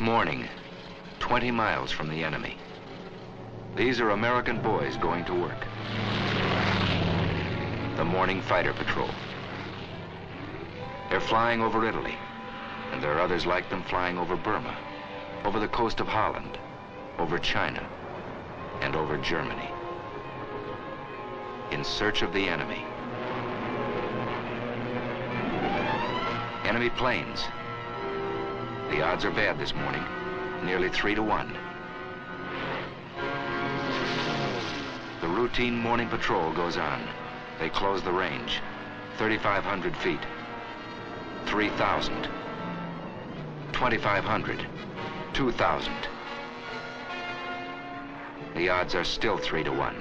morning, 20 miles from the enemy. These are American boys going to work. The morning fighter patrol. They're flying over Italy, and there are others like them flying over Burma, over the coast of Holland, over China, and over Germany. In search of the enemy. Enemy planes. The odds are bad this morning, nearly 3 to 1. The routine morning patrol goes on. They close the range, 3,500 feet, 3,000, 2,500, 2,000. The odds are still 3 to 1.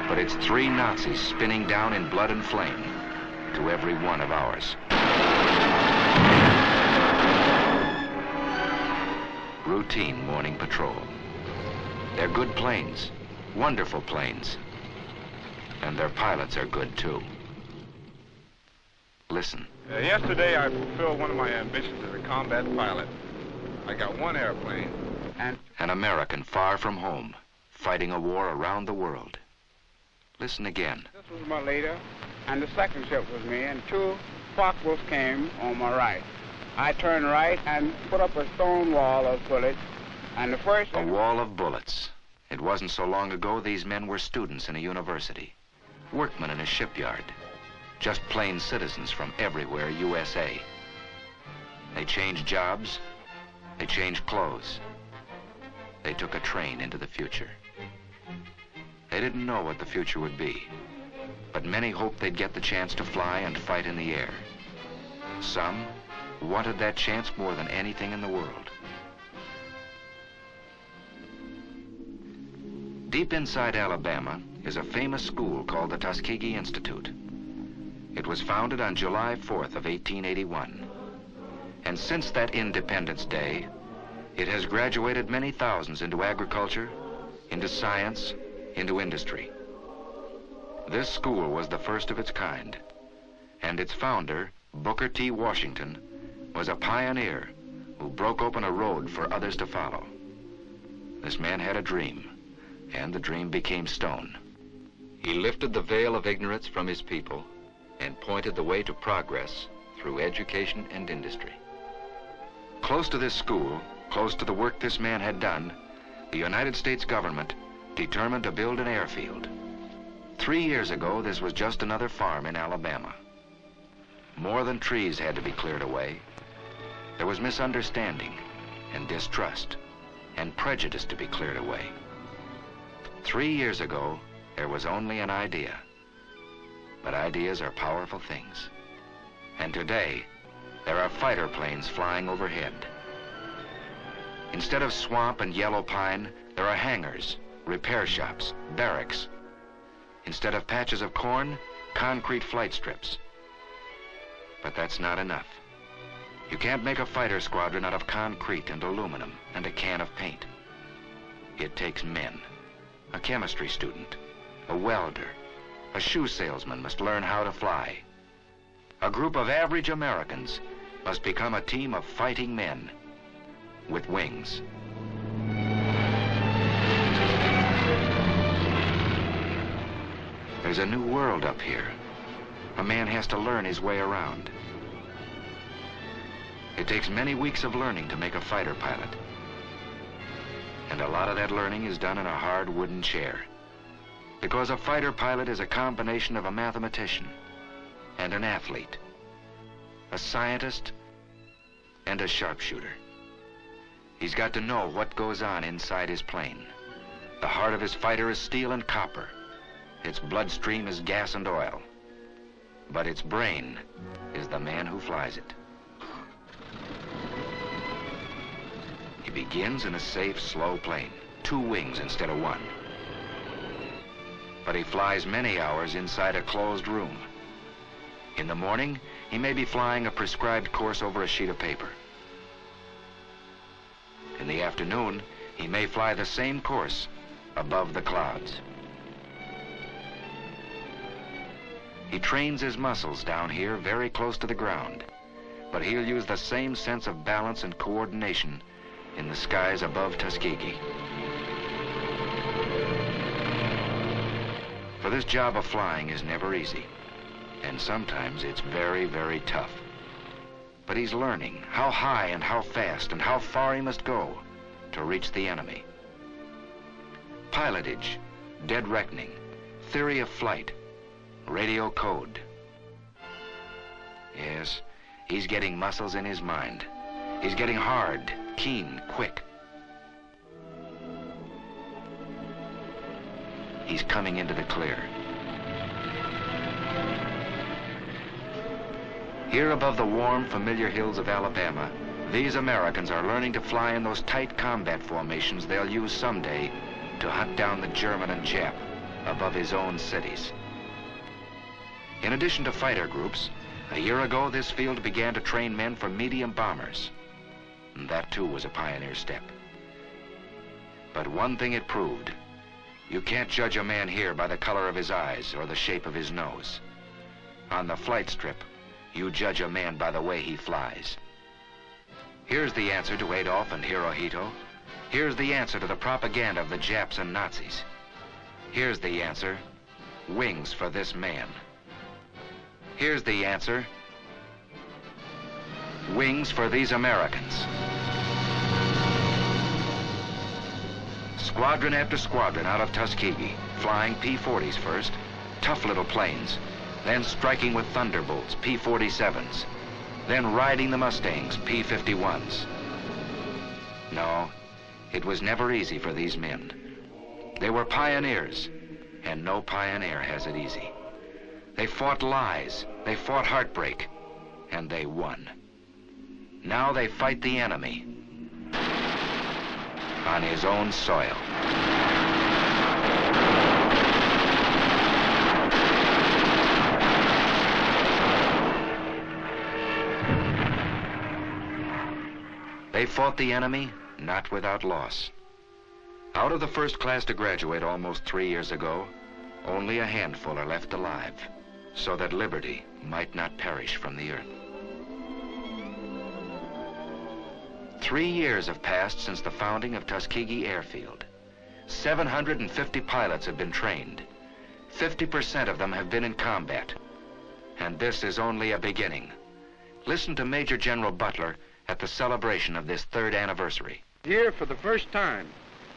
But it's 3 Nazis spinning down in blood and flame to every one of ours. Routine morning patrol. They're good planes, wonderful planes. And their pilots are good too. Listen. Yesterday I fulfilled one of my ambitions as a combat pilot. I got 1 airplane and... An American far from home, fighting a war around the world. Listen again. This was my leader, and the second ship was me, and 2 Focke-Wulfs came on my right. I turned right and put up a stone wall of bullets, and the first... A wall of bullets. It wasn't so long ago these men were students in a university, workmen in a shipyard, just plain citizens from everywhere USA. They changed jobs, they changed clothes. They took a train into the future. They didn't know what the future would be, but many hoped they'd get the chance to fly and fight in the air. Some wanted that chance more than anything in the world. Deep inside Alabama is a famous school called the Tuskegee Institute. It was founded on July 4th of 1881. And since that Independence Day, it has graduated many thousands into agriculture, into science, into industry. This school was the first of its kind, and its founder, Booker T. Washington, was a pioneer who broke open a road for others to follow. This man had a dream, and the dream became stone. He lifted the veil of ignorance from his people and pointed the way to progress through education and industry. Close to this school, close to the work this man had done, the United States government determined to build an airfield. 3 years ago, this was just another farm in Alabama. More than trees had to be cleared away. There was misunderstanding and distrust and prejudice to be cleared away. 3 years ago, there was only an idea. But ideas are powerful things. And today, there are fighter planes flying overhead. Instead of swamp and yellow pine, there are hangars, repair shops, barracks. Instead of patches of corn, concrete flight strips. But that's not enough. You can't make a fighter squadron out of concrete and aluminum and a can of paint. It takes men. A chemistry student, a welder, a shoe salesman must learn how to fly. A group of average Americans must become a team of fighting men with wings. There's a new world up here. A man has to learn his way around. It takes many weeks of learning to make a fighter pilot. And a lot of that learning is done in a hard wooden chair. Because a fighter pilot is a combination of a mathematician and an athlete, a scientist and a sharpshooter. He's got to know what goes on inside his plane. The heart of his fighter is steel and copper. Its bloodstream is gas and oil. But its brain is the man who flies it. He begins in a safe, slow plane, 2 wings instead of 1. But he flies many hours inside a closed room. In the morning, he may be flying a prescribed course over a sheet of paper. In the afternoon, he may fly the same course above the clouds. He trains his muscles down here very close to the ground, but he'll use the same sense of balance and coordination in the skies above Tuskegee. For this job of flying is never easy, and sometimes it's very, very tough. But he's learning how high and how fast and how far he must go to reach the enemy. Pilotage, dead reckoning, theory of flight, radio code. Yes, he's getting muscles in his mind. He's getting hard, keen, quick. He's coming into the clear. Here above the warm, familiar hills of Alabama, these Americans are learning to fly in those tight combat formations they'll use someday to hunt down the German and Jap above his own cities. In addition to fighter groups, a year ago this field began to train men for medium bombers. And that too was a pioneer step. But one thing it proved: you can't judge a man here by the color of his eyes or the shape of his nose. On the flight strip, you judge a man by the way he flies. Here's the answer to Adolf and Hirohito. Here's the answer to the propaganda of the Japs and Nazis. Here's the answer: wings for this man. Here's the answer: wings for these Americans. Squadron after squadron out of Tuskegee, flying P-40s first, tough little planes, then striking with Thunderbolts, P-47s, then riding the Mustangs, P-51s. No, it was never easy for these men. They were pioneers, and no pioneer has it easy. They fought lies, they fought heartbreak, and they won. Now they fight the enemy on his own soil. They fought the enemy, not without loss. Out of the first class to graduate almost 3 years ago, only a handful are left alive, so that liberty might not perish from the earth. 3 years have passed since the founding of Tuskegee Airfield. 750 pilots have been trained. 50% of them have been in combat. And this is only a beginning. Listen to Major General Butler at the celebration of this 3rd anniversary. Here, for the first time,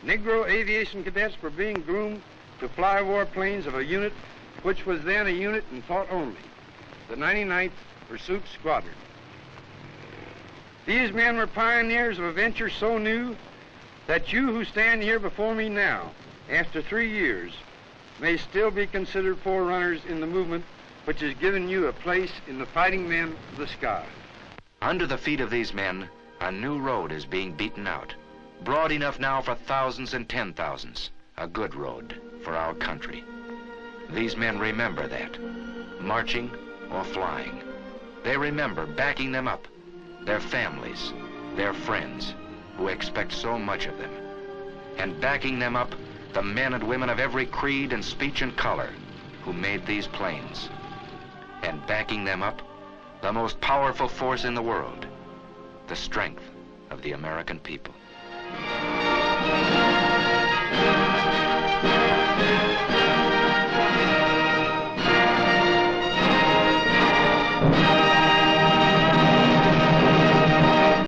Negro aviation cadets were being groomed to fly warplanes of a unit which was then a unit in thought only, the 99th Pursuit Squadron. These men were pioneers of a venture so new that you who stand here before me now, after 3 years, may still be considered forerunners in the movement which has given you a place in the fighting men of the sky. Under the feet of these men, a new road is being beaten out. Broad enough now for thousands and 10,000s. A good road for our country. These men remember that, marching or flying. They remember backing them up, their families, their friends, who expect so much of them. And backing them up, the men and women of every creed and speech and color who made these planes. And backing them up, the most powerful force in the world, the strength of the American people.